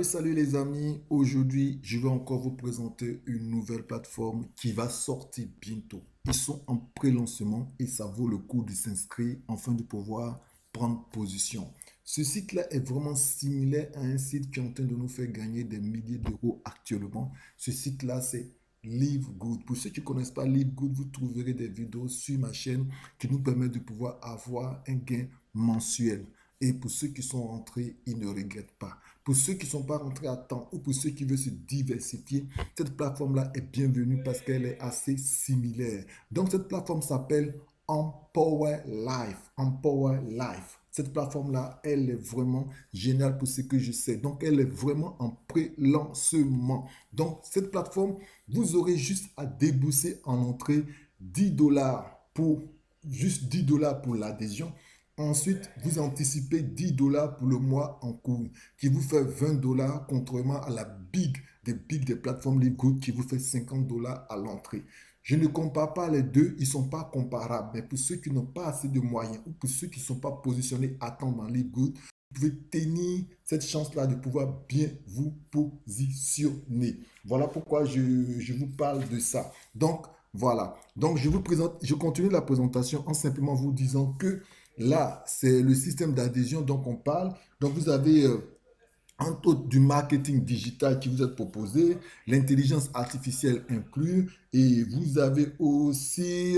Salut les amis, aujourd'hui je vais encore vous présenter une nouvelle plateforme qui va sortir bientôt. Ils sont en pré-lancement et ça vaut le coup de s'inscrire afin de pouvoir prendre position. Ce site-là est vraiment similaire à un site qui est en train de nous faire gagner des milliers d'euros actuellement. Ce site-là c'est Live Good. Pour ceux qui ne connaissent pas Live Good, vous trouverez des vidéos sur ma chaîne qui nous permettent de pouvoir avoir un gain mensuel. Et pour ceux qui sont rentrés, ils ne regrettent pas. Pour ceux qui ne sont pas rentrés à temps ou pour ceux qui veulent se diversifier, cette plateforme-là est bienvenue parce qu'elle est assez similaire. Donc, cette plateforme s'appelle Empower Life. Empower Life. Cette plateforme-là, elle est vraiment géniale pour ce que je sais. Donc, elle est vraiment en pré-lancement. Donc, cette plateforme, vous aurez juste à débourser en entrée 10 dollars pour juste 10 dollars pour l'adhésion. Ensuite, vous anticipez 10 dollars pour le mois en cours, qui vous fait 20 dollars, contrairement à la big des plateformes LiveGood qui vous fait 50 dollars à l'entrée. Je ne compare pas les deux, ils ne sont pas comparables. Mais pour ceux qui n'ont pas assez de moyens ou pour ceux qui ne sont pas positionnés à temps dans LiveGood, vous pouvez tenir cette chance-là de pouvoir bien vous positionner. Voilà pourquoi je vous parle de ça. Donc, voilà. Donc, je continue la présentation en simplement vous disant que là, c'est le système d'adhésion dont on parle. Donc, vous avez entre autres du marketing digital qui vous est proposé, l'intelligence artificielle inclus, et vous avez aussi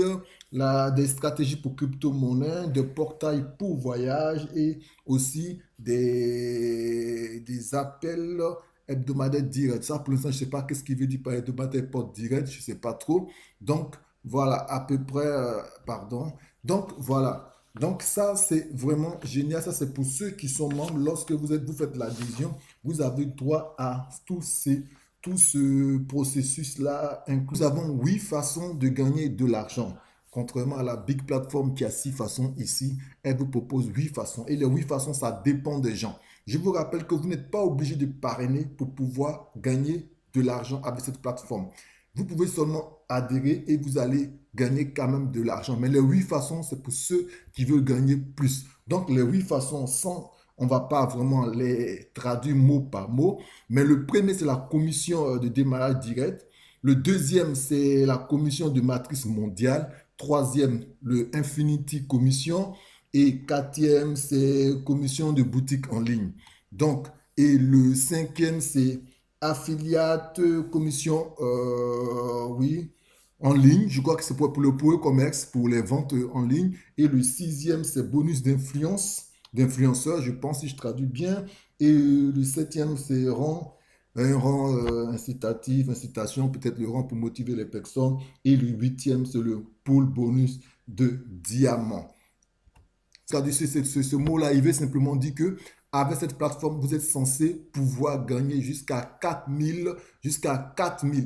des stratégies pour crypto-monnaie, des portails pour voyage et aussi des appels hebdomadaires directs. Ça, pour l'instant, je ne sais pas qu'est-ce qu'il veut dire par hebdomadaire porte direct, je ne sais pas trop. Donc, voilà, à peu près, pardon. Donc, voilà. Donc ça, c'est vraiment génial. Ça, c'est pour ceux qui sont membres. Lorsque vous faites l'adhésion, vous avez droit à tout ce processus-là. Nous avons 8 façons de gagner de l'argent. Contrairement à la big plateforme qui a 6 façons ici, elle vous propose 8 façons. Et les 8 façons, ça dépend des gens. Je vous rappelle que vous n'êtes pas obligé de parrainer pour pouvoir gagner de l'argent avec cette plateforme. Vous pouvez seulement adhérer et vous allez gagner quand même de l'argent. Mais les 8 façons, c'est pour ceux qui veulent gagner plus. Donc, les 8 façons, on ne va pas vraiment les traduire mot par mot. Mais le premier, c'est la commission de démarrage direct. Le deuxième, c'est la commission de matrice mondiale. Troisième, le Infinity Commission. Et quatrième, c'est commission de boutique en ligne. Donc, et le cinquième, c'est affiliate, commission, oui, en ligne. Je crois que c'est pour le e-commerce, pour les ventes en ligne. Et le sixième, c'est bonus d'influenceur, je pense, si je traduis bien. Et le septième, c'est un rang incitatif, incitation, peut-être le rang pour motiver les personnes. Et le huitième, c'est le pool bonus de diamant. Ce mot-là, il veut simplement dire que avec cette plateforme, vous êtes censé pouvoir gagner jusqu'à 4000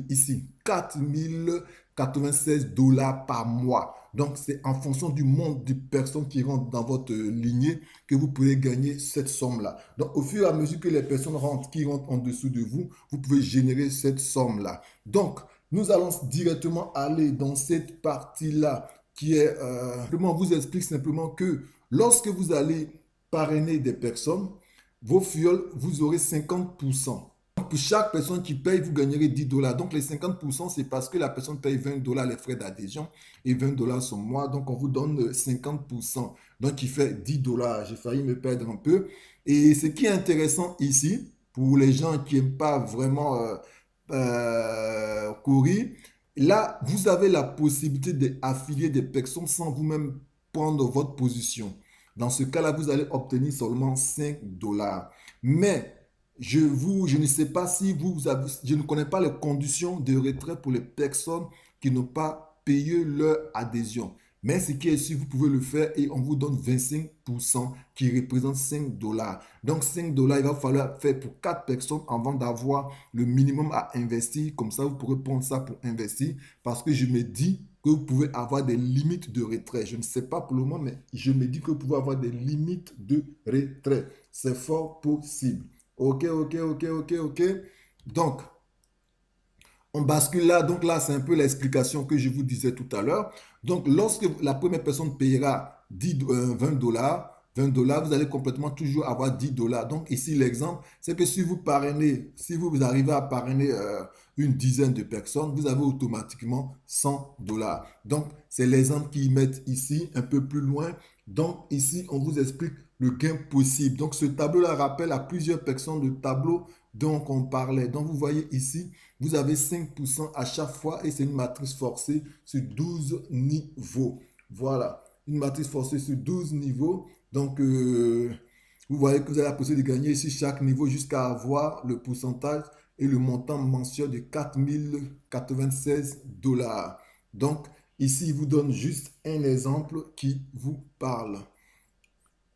ici, 4096 dollars par mois. Donc, c'est en fonction du nombre de personnes qui rentrent dans votre lignée que vous pouvez gagner cette somme-là. Donc, au fur et à mesure que les personnes qui rentrent en dessous de vous, vous pouvez générer cette somme-là. Donc, nous allons directement aller dans cette partie-là qui est, vous explique simplement que lorsque vous allez parrainer des personnes, vos fioles, vous aurez 50%. Pour chaque personne qui paye, vous gagnerez 10 dollars. Donc, les 50%, c'est parce que la personne paye 20 dollars les frais d'adhésion et 20 dollars son mois. Donc, on vous donne 50%. Donc, il fait 10 dollars. J'ai failli me perdre un peu. Et ce qui est intéressant ici, pour les gens qui n'aiment pas vraiment courir, là, vous avez la possibilité d'affilier des personnes sans vous-même prendre votre position. Dans ce cas-là, vous allez obtenir seulement 5 dollars. Mais je ne sais pas si je ne connais pas les conditions de retrait pour les personnes qui n'ont pas payé leur adhésion. Mais ce qui est sûr, vous pouvez le faire et on vous donne 25% qui représente 5 dollars. Donc 5 dollars, il va falloir faire pour 4 personnes avant d'avoir le minimum à investir. Comme ça, vous pourrez prendre ça pour investir parce que je me dis que vous pouvez avoir des limites de retrait. Je ne sais pas pour le moment, mais je me dis que vous pouvez avoir des limites de retrait. C'est fort possible. Ok, ok, ok, ok, ok. Donc, on bascule là. Donc là, c'est un peu l'explication que je vous disais tout à l'heure. Donc, lorsque la première personne payera 20 dollars, $20, vous allez complètement toujours avoir $10. Donc ici, l'exemple, c'est que si vous parrainez, si vous arrivez à parrainer une dizaine de personnes, vous avez automatiquement $100. Donc, c'est l'exemple qu'ils mettent ici, un peu plus loin. Donc ici, on vous explique le gain possible. Donc ce tableau-là rappelle à plusieurs personnes le tableau dont on parlait. Donc vous voyez ici, vous avez 5% à chaque fois et c'est une matrice forcée sur 12 niveaux. Voilà, une matrice forcée sur 12 niveaux. Donc, vous voyez que vous avez la possibilité de gagner ici chaque niveau jusqu'à avoir le pourcentage et le montant mensuel de 4096 $. Donc, ici, il vous donne juste un exemple qui vous parle.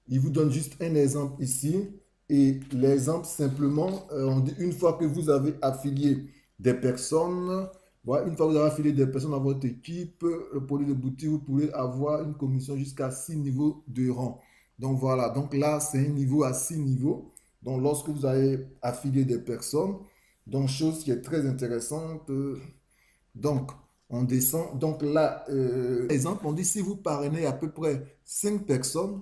Il vous donne juste un exemple ici. Et l'exemple, simplement, on dit une fois que vous avez affilié des personnes, voilà, une fois que vous avez affilié des personnes à votre équipe, le produit de boutique, vous pourrez avoir une commission jusqu'à 6 niveaux de rang. Donc voilà, donc là, c'est un niveau à 6 niveaux. Donc lorsque vous avez affilié des personnes, donc chose qui est très intéressante. Donc, on descend. Donc là, exemple, on dit si vous parrainez à peu près 5 personnes,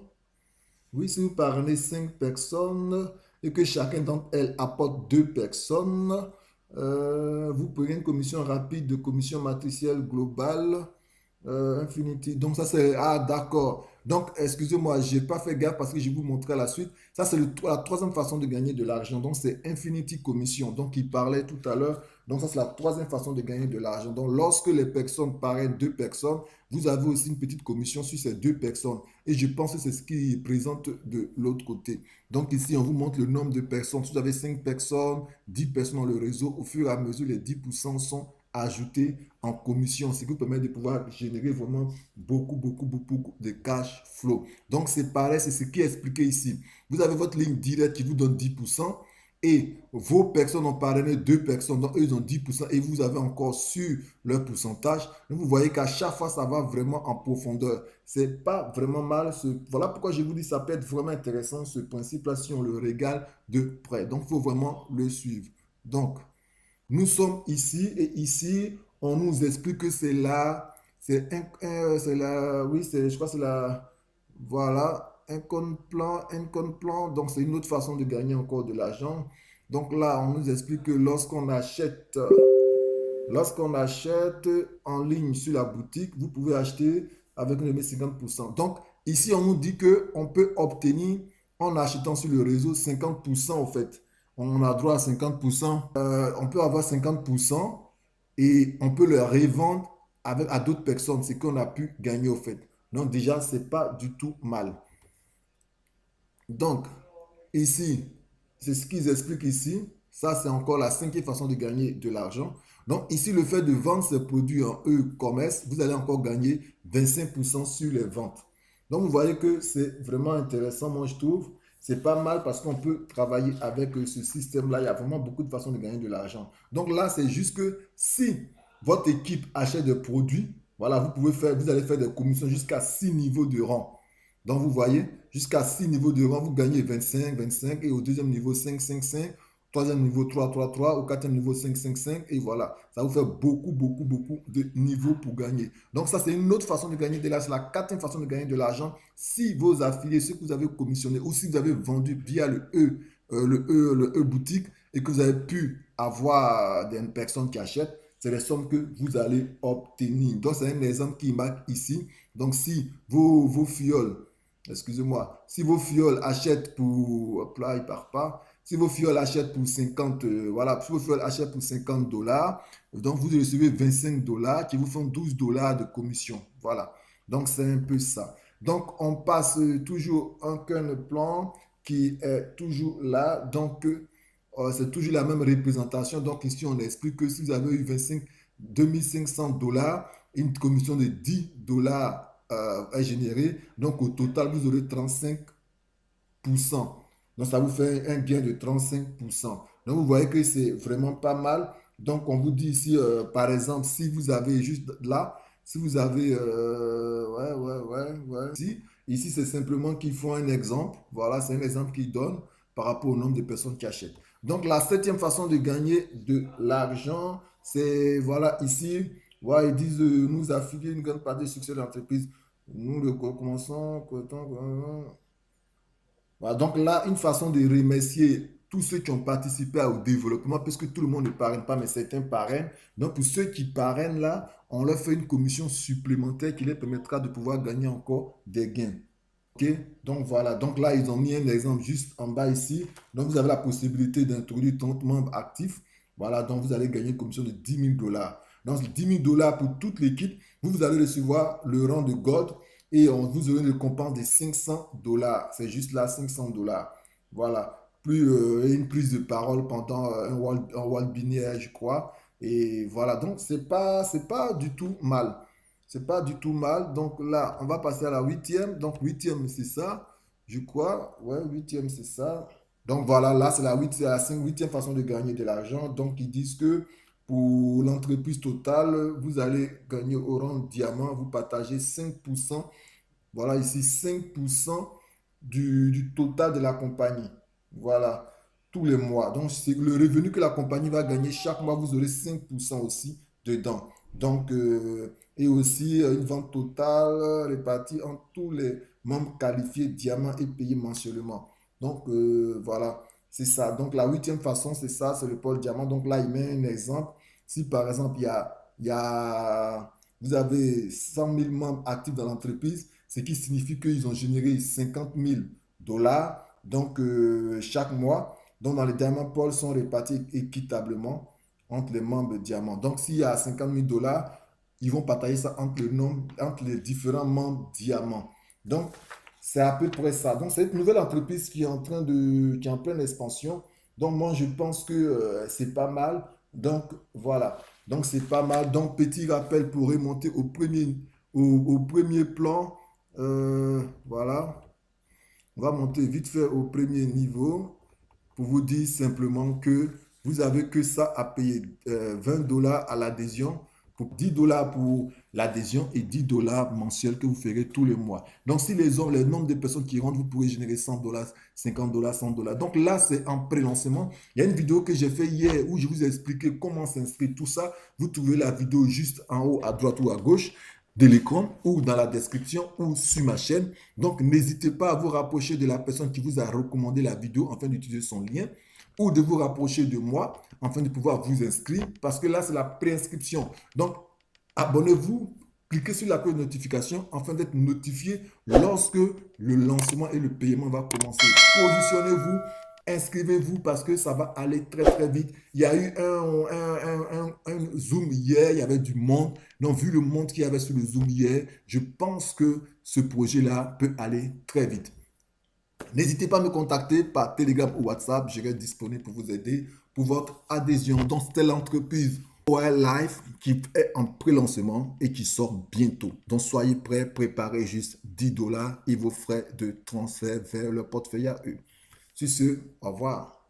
oui, si vous parrainez 5 personnes et que chacun d'entre elles apporte 2 personnes, vous prenez une commission rapide de commission matricielle globale Infinity. Donc ça c'est... Ah d'accord. Donc excusez-moi, j'ai pas fait gaffe parce que je vais vous montrer la suite. Ça c'est la troisième façon de gagner de l'argent. Donc c'est Infinity Commission. Donc il parlait tout à l'heure. Donc ça c'est la troisième façon de gagner de l'argent. Donc lorsque les personnes parrainent 2 personnes, vous avez aussi une petite commission sur ces 2 personnes. Et je pense que c'est ce qui présente de l'autre côté. Donc ici on vous montre le nombre de personnes. Si vous avez 5 personnes, 10 personnes dans le réseau, au fur et à mesure les 10% sont ajoutés en commission, ce qui vous permet de pouvoir générer vraiment beaucoup de cash flow. Donc, c'est pareil, c'est ce qui est expliqué ici. Vous avez votre ligne directe qui vous donne 10% et vos personnes ont parrainé 2 personnes, donc eux, ils ont 10% et vous avez encore sur leur pourcentage. Donc, vous voyez qu'à chaque fois, ça va vraiment en profondeur. C'est pas vraiment mal. Voilà pourquoi je vous dis ça peut être vraiment intéressant, ce principe-là, si on le regarde de près. Donc, il faut vraiment le suivre. Donc, nous sommes ici et ici, on nous explique que c'est là, c'est là, oui, je crois que c'est là, voilà, un compte plan, donc c'est une autre façon de gagner encore de l'argent. Donc là, on nous explique que lorsqu'on achète en ligne sur la boutique, vous pouvez acheter avec une remise 50%. Donc ici, on nous dit qu'on peut obtenir en achetant sur le réseau 50% en fait. On a droit à 50%. On peut avoir 50% et on peut le revendre à d'autres personnes, ce qu'on a pu gagner au fait. Donc déjà, c'est pas du tout mal. Donc, ici, c'est ce qu'ils expliquent ici. Ça, c'est encore la cinquième façon de gagner de l'argent. Donc, ici, le fait de vendre ces produits en e-commerce, vous allez encore gagner 25% sur les ventes. Donc, vous voyez que c'est vraiment intéressant, moi, je trouve. C'est pas mal parce qu'on peut travailler avec ce système-là. Il y a vraiment beaucoup de façons de gagner de l'argent. Donc là, c'est juste que si votre équipe achète des produits, voilà, vous allez faire des commissions jusqu'à 6 niveaux de rang. Donc, vous voyez, jusqu'à 6 niveaux de rang, vous gagnez 25 et au deuxième niveau 5 troisième niveau 3 au quatrième niveau 5 et voilà. Ça vous fait beaucoup de niveaux pour gagner. Donc, ça, c'est une autre façon de gagner de l'argent. C'est la quatrième façon de gagner de l'argent. Si vos affiliés, ceux que vous avez commissionnés ou si vous avez vendu via le boutique et que vous avez pu avoir des personnes qui achètent, c'est les sommes que vous allez obtenir. Donc, c'est un exemple qui marque ici. Donc, si vos fioles excusez-moi, si vos fioles achètent pour, hop là, il part pas, si vos fioles achètent pour 50, voilà, si vos fioles achètent pour $50, donc vous recevez $25 qui vous font $12 de commission. Voilà. Donc, c'est un peu ça. Donc, on passe toujours un plan qui est toujours là. Donc, c'est toujours la même représentation. Donc, ici, on explique que si vous avez eu 2500 $, une commission de $10 est générée. Donc, au total, vous aurez 35%. Donc, ça vous fait un gain de 35%. Donc, vous voyez que c'est vraiment pas mal. Donc, on vous dit ici, par exemple, si vous avez juste là, si vous avez, ici, c'est simplement qu'ils font un exemple. Voilà, c'est un exemple qu'ils donnent par rapport au nombre de personnes qui achètent. Donc, la septième façon de gagner de l'argent, c'est, voilà, ici, voilà, ils disent, nous affilier une grande partie du succès de l'entreprise. Nous le commençons. Voilà, donc là, une façon de remercier tous ceux qui ont participé au développement, puisque tout le monde ne parraine pas, mais certains parrainent. Donc, pour ceux qui parrainent là, on leur fait une commission supplémentaire qui leur permettra de pouvoir gagner encore des gains. OK? Donc, voilà. Donc là, ils ont mis un exemple juste en bas ici. Donc, vous avez la possibilité d'introduire 30 membres actifs. Voilà. Donc, vous allez gagner une commission de 10 000 $. Donc, 10 000 $ pour toute l'équipe. Vous allez recevoir le rang de Gold et vous aurez une récompense de 500 $. C'est juste là, 500 $. Voilà. Plus une prise de parole pendant un wall binaire, je crois. Et voilà. Donc, c'est pas du tout mal. C'est pas du tout mal. Donc là, on va passer à la huitième. Donc, huitième, c'est ça, je crois. Ouais, huitième, c'est ça. Donc voilà, là, c'est la huitième façon de gagner de l'argent. Donc, ils disent que pour l'entreprise totale, vous allez gagner au rang diamant, vous partagez 5%. Voilà, ici, 5% du total de la compagnie. Voilà, tous les mois. Donc, c'est le revenu que la compagnie va gagner chaque mois, vous aurez 5% aussi dedans. Donc, et aussi une vente totale répartie entre tous les membres qualifiés diamant et payés mensuellement. Donc, voilà, c'est ça. Donc, la huitième façon, c'est ça, c'est le pôle diamant. Donc, là, il met un exemple. Si par exemple, vous avez 100 000 membres actifs dans l'entreprise, ce qui signifie qu'ils ont généré 50 000 $ donc, chaque mois. Donc, dans les diamants, Paul sont répartis équitablement entre les membres diamants. Donc, s'il y a 50 000 $, ils vont partager ça entre les différents membres diamants. Donc, c'est à peu près ça. Donc, c'est une nouvelle entreprise qui est en pleine expansion. Donc, moi, je pense que c'est pas mal. Donc, voilà. Donc, c'est pas mal. Donc, petit rappel pour remonter au premier plan. Voilà. On va monter vite fait au premier niveau pour vous dire simplement que vous avez que ça à payer 20 $ à l'adhésion, pour 10 $ pour l'adhésion et 10 $ mensuels que vous ferez tous les mois. Donc, si les nombres de personnes qui rentrent, vous pourrez générer 100 $, 50 $, 100 $. Donc là, c'est en pré-lancement. Il y a une vidéo que j'ai fait hier où je vous ai expliqué comment s'inscrire, tout ça. Vous trouvez la vidéo juste en haut, à droite ou à gauche de l'écran ou dans la description ou sur ma chaîne. Donc, n'hésitez pas à vous rapprocher de la personne qui vous a recommandé la vidéo afin d'utiliser son lien ou de vous rapprocher de moi afin de pouvoir vous inscrire parce que là, c'est la préinscription. Donc, abonnez-vous, cliquez sur la cloche de notification afin d'être notifié lorsque le lancement et le paiement va commencer. Positionnez-vous, inscrivez-vous parce que ça va aller très très vite. Il y a eu un Zoom hier, il y avait du monde. Donc, vu le monde qu'il y avait sur le Zoom hier, je pense que ce projet-là peut aller très vite. N'hésitez pas à me contacter par Telegram ou WhatsApp. Je serai disponible pour vous aider pour votre adhésion. Donc, c'était l'entreprise OL Life qui est en pré-lancement et qui sort bientôt. Donc, soyez prêts, préparez juste 10 $ et vos frais de transfert vers le portefeuille à eux. Sur ce, au revoir.